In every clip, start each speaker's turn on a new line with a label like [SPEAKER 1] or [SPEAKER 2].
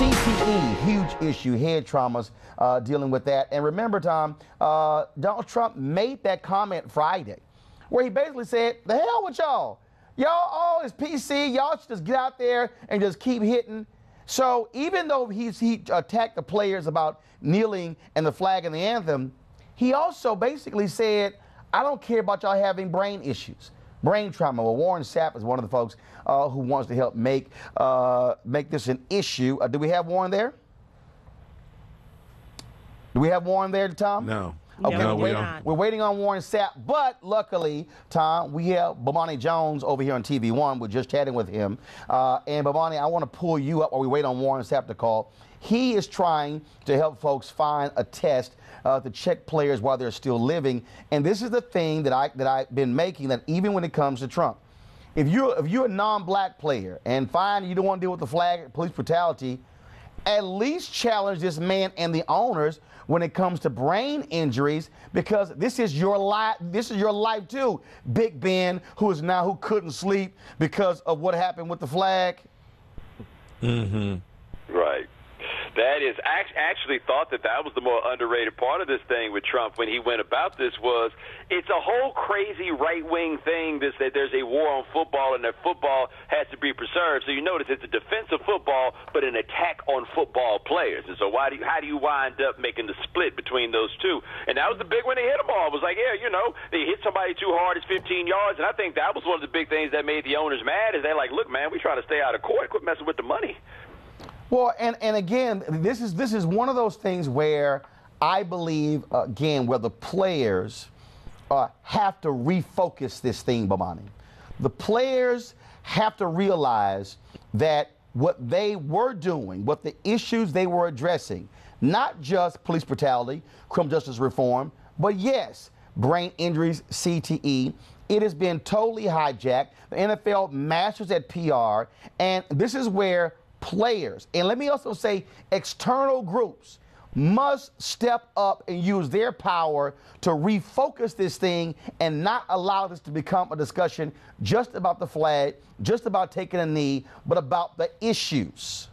[SPEAKER 1] CTE, huge issue, head traumas, dealing with that. And remember, Tom, Donald Trump made that comment Friday, where he basically said, the hell with y'all. Y'all all is PC. Y'all should just get out there and just keep hitting. So even though he attacked the players about kneeling and the flag and the anthem, he also basically said, I don't care about y'all having brain issues, brain trauma. Well, Warren Sapp is one of the folks who wants to help make this an issue. Do we have Warren there? Do we have Warren there, Tom?
[SPEAKER 2] No.
[SPEAKER 1] Okay,
[SPEAKER 2] no,
[SPEAKER 1] we're waiting on Warren Sapp, but luckily, Tom, we have Bomani Jones over here on TV One. We're just chatting with him. And Bomani, I want to pull you up while we wait on Warren Sapp to call. He is trying to help folks find a test to check players while they're still living. And this is the thing that I've been making, that even when it comes to Trump, if you're a non-black player and fine, you don't want to deal with the flag, police brutality, at least challenge this man and the owners when it comes to brain injuries, because this is your life. This is your life too. Big Ben, who couldn't sleep because of what happened with the flag.
[SPEAKER 3] Mm-hmm. Right. That is, I actually thought that was the more underrated part of this thing with Trump when he went about this. Was it's a whole crazy right-wing thing that there's a war on football and that football has to be preserved. So you notice it's a defense of football but an attack on football players. And so how do you wind up making the split between those two? And that was the big one they hit them all. It was like, yeah, they hit somebody too hard, it's 15 yards. And I think that was one of the big things that made the owners mad, is they're like, look, man, we trying to stay out of court. Quit messing with the money.
[SPEAKER 1] Well, and again, this is one of those things where I believe, again, where the players have to refocus this thing, Bomani. The players have to realize that what they were doing, what the issues they were addressing, not just police brutality, criminal justice reform, but yes, brain injuries, CTE, it has been totally hijacked. The NFL masters at PR, and this is where players, and let me also say external groups, must step up and use their power to refocus this thing and not allow this to become a discussion just about the flag, just about taking a knee, but about the issues.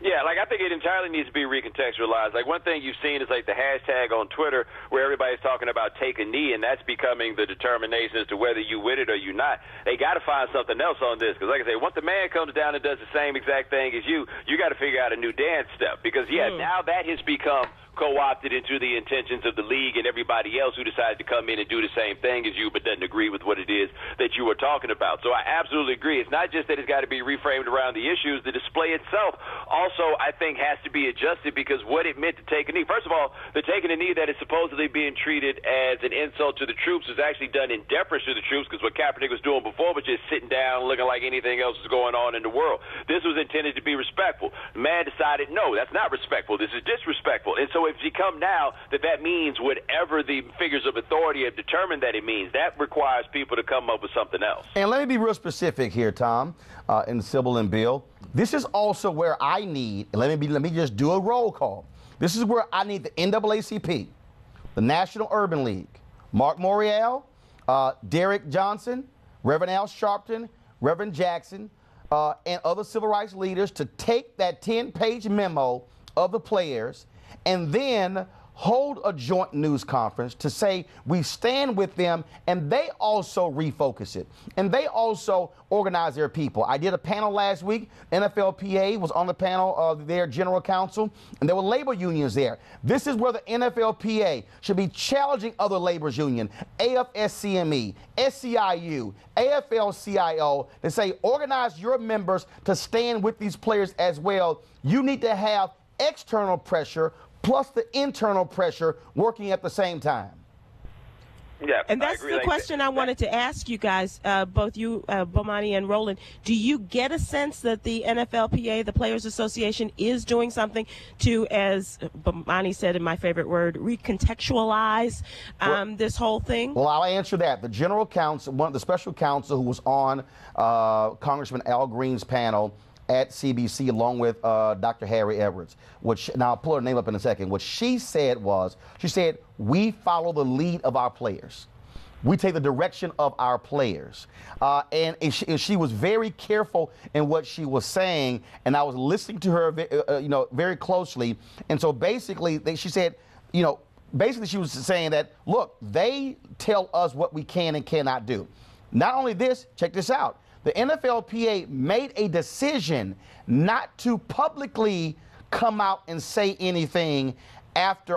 [SPEAKER 3] Yeah, I think it entirely needs to be recontextualized. One thing you've seen is the hashtag on Twitter where everybody's talking about take a knee, and that's becoming the determination as to whether you with it or you not. They got to find something else on this, because like I say, once the man comes down and does the same exact thing as you got to figure out a new dance step, because now that has become co-opted into the intentions of the league and everybody else who decided to come in and do the same thing as you but doesn't agree with what it is that you were talking about. So I absolutely agree. It's not just that it's got to be reframed around the issues. The display itself also, I think, has to be adjusted, because what it meant to take a knee. First of all, the taking a knee that is supposedly being treated as an insult to the troops was actually done in deference to the troops, because what Kaepernick was doing before was just sitting down looking like anything else was going on in the world. This was intended to be respectful. The man decided, no, that's not respectful. This is disrespectful. And so if you come now that means whatever the figures of authority have determined that it means, that requires people to come up with something else.
[SPEAKER 1] And let me be real specific here, Tom, and Sybil and Bill. This is also where I need, let me just do a roll call. This is where I need the NAACP, the National Urban League, Mark Morial, Derek Johnson, Reverend Al Sharpton, Reverend Jackson, and other civil rights leaders to take that 10-page memo of the players and then hold a joint news conference to say we stand with them, and they also refocus it. And they also organize their people. I did a panel last week. NFLPA was on the panel of their general counsel, and there were labor unions there. This is where the NFLPA should be challenging other labor union, AFSCME, SCIU, AFL-CIO, to say organize your members to stand with these players as well. You need to have external pressure plus the internal pressure working at the same time.
[SPEAKER 3] Yeah,
[SPEAKER 4] and that's the question I wanted to ask you guys, both you, Bomani and Roland. Do you get a sense that the NFLPA, the Players Association, is doing something to, as Bomani said in my favorite word, recontextualize this whole thing? Well,
[SPEAKER 1] I'll answer that. The general counsel, the special counsel who was on Congressman Al Green's panel at CBC along with Dr. Harry Edwards, now I'll pull her name up in a second. What she said was, we follow the lead of our players. We take the direction of our players. And she was very careful in what she was saying, and I was listening to her, very closely. And so basically, she said, basically she was saying that, look, they tell us what we can and cannot do. Not only this, check this out. The NFLPA made a decision not to publicly come out and say anything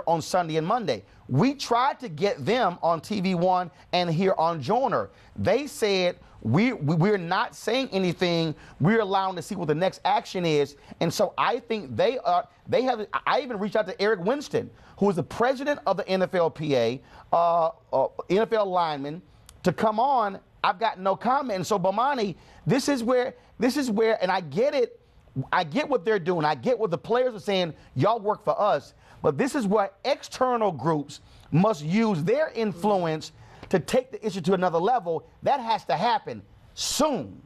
[SPEAKER 1] on Sunday and Monday. We tried to get them on TV One and here on Joyner. They said we're not saying anything. We're allowing to see what the next action is. And so I think I even reached out to Eric Winston, who is the president of the NFLPA, NFL lineman, to come on. I've got no comment. And so Bomani, this is where, and I get it. I get what they're doing. I get what the players are saying. Y'all work for us. But this is where external groups must use their influence to take the issue to another level. That has to happen soon.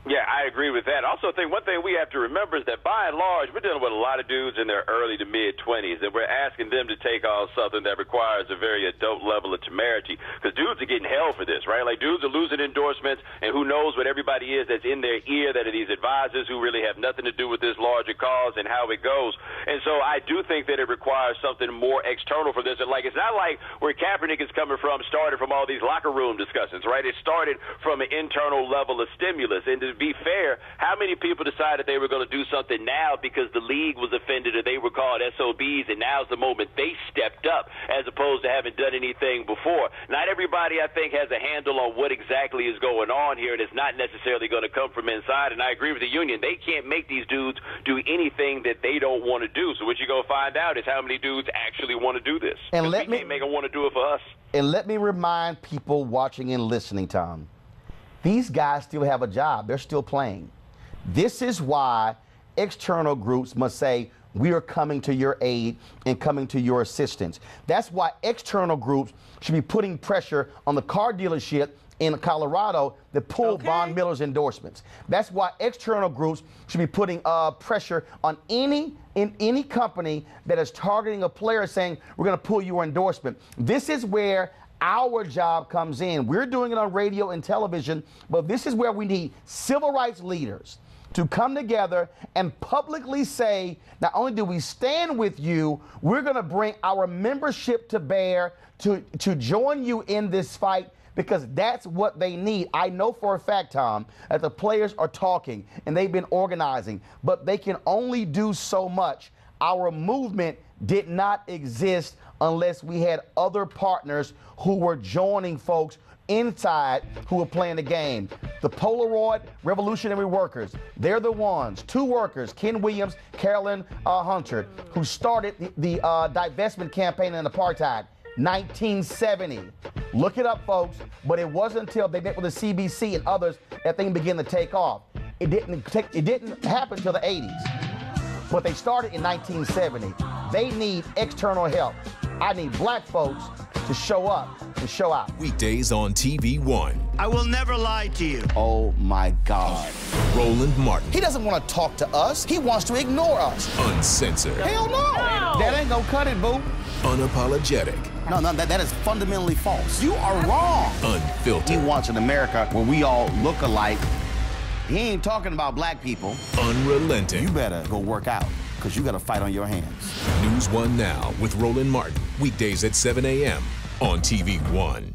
[SPEAKER 3] Yeah, I agree with that. Also, I think one thing we have to remember is that by and large, we're dealing with a lot of dudes in their early to mid-20s, and we're asking them to take on something that requires a very adult level of temerity, because dudes are getting hell for this, right? Like, dudes are losing endorsements, and who knows what everybody is that's in their ear that are these advisors who really have nothing to do with this larger cause and how it goes. And so I do think that it requires something more external for this. And, like, it's not like where Kaepernick is coming from started from all these locker room discussions, right? It started from an internal level of stimulus. And to be fair, how many people decided they were going to do something now because the league was offended or they were called SOBs, and now's the moment they stepped up as opposed to having done anything before? Not everybody, I think, has a handle on what exactly is going on here, and it's not necessarily going to come from inside. And I agree with the union. They can't make these dudes do anything that they don't want to do. So what you're going to find out is how many dudes actually want to do this. And we can't make them want to do it for us.
[SPEAKER 1] And let me remind people watching and listening, Tom, these guys still have a job. They're still playing. This is why external groups must say, we are coming to your aid and coming to your assistance. That's why external groups should be putting pressure on the car dealership in Colorado that pulled Von Miller's endorsements. That's why external groups should be putting pressure on any company that is targeting a player saying, we're going to pull your endorsement. This is where our job comes in. We're doing it on radio and television, but this is where we need civil rights leaders to come together and publicly say, not only do we stand with you, we're going to bring our membership to bear to join you in this fight, because that's what they need. I know for a fact, Tom, that the players are talking and they've been organizing, but they can only do so much. Our movement did not exist unless we had other partners who were joining folks inside who were playing the game. The Polaroid Revolutionary Workers, they're the ones, two workers, Ken Williams, Carolyn Hunter, who started the divestment campaign in apartheid, 1970. Look it up, folks, but it wasn't until they met with the CBC and others that thing began to take off. It didn't happen until the 80s, but they started in 1970. They need external help. I need black folks to show up and show out.
[SPEAKER 2] Weekdays on TV One.
[SPEAKER 5] I will never lie to you.
[SPEAKER 1] Oh my God.
[SPEAKER 2] Roland Martin.
[SPEAKER 1] He doesn't want to talk to us. He wants to ignore us.
[SPEAKER 2] Uncensored.
[SPEAKER 1] Hell no. That ain't gonna cut it, boo.
[SPEAKER 2] Unapologetic.
[SPEAKER 1] No, that is fundamentally false. You are wrong.
[SPEAKER 2] Unfiltered.
[SPEAKER 1] He wants an America where we all look alike. He ain't talking about black people.
[SPEAKER 2] Unrelenting.
[SPEAKER 1] You better go work out, because you got a fight on your hands.
[SPEAKER 2] NewsOne Now with Roland Martin. Weekdays at 7 a.m. on TV One.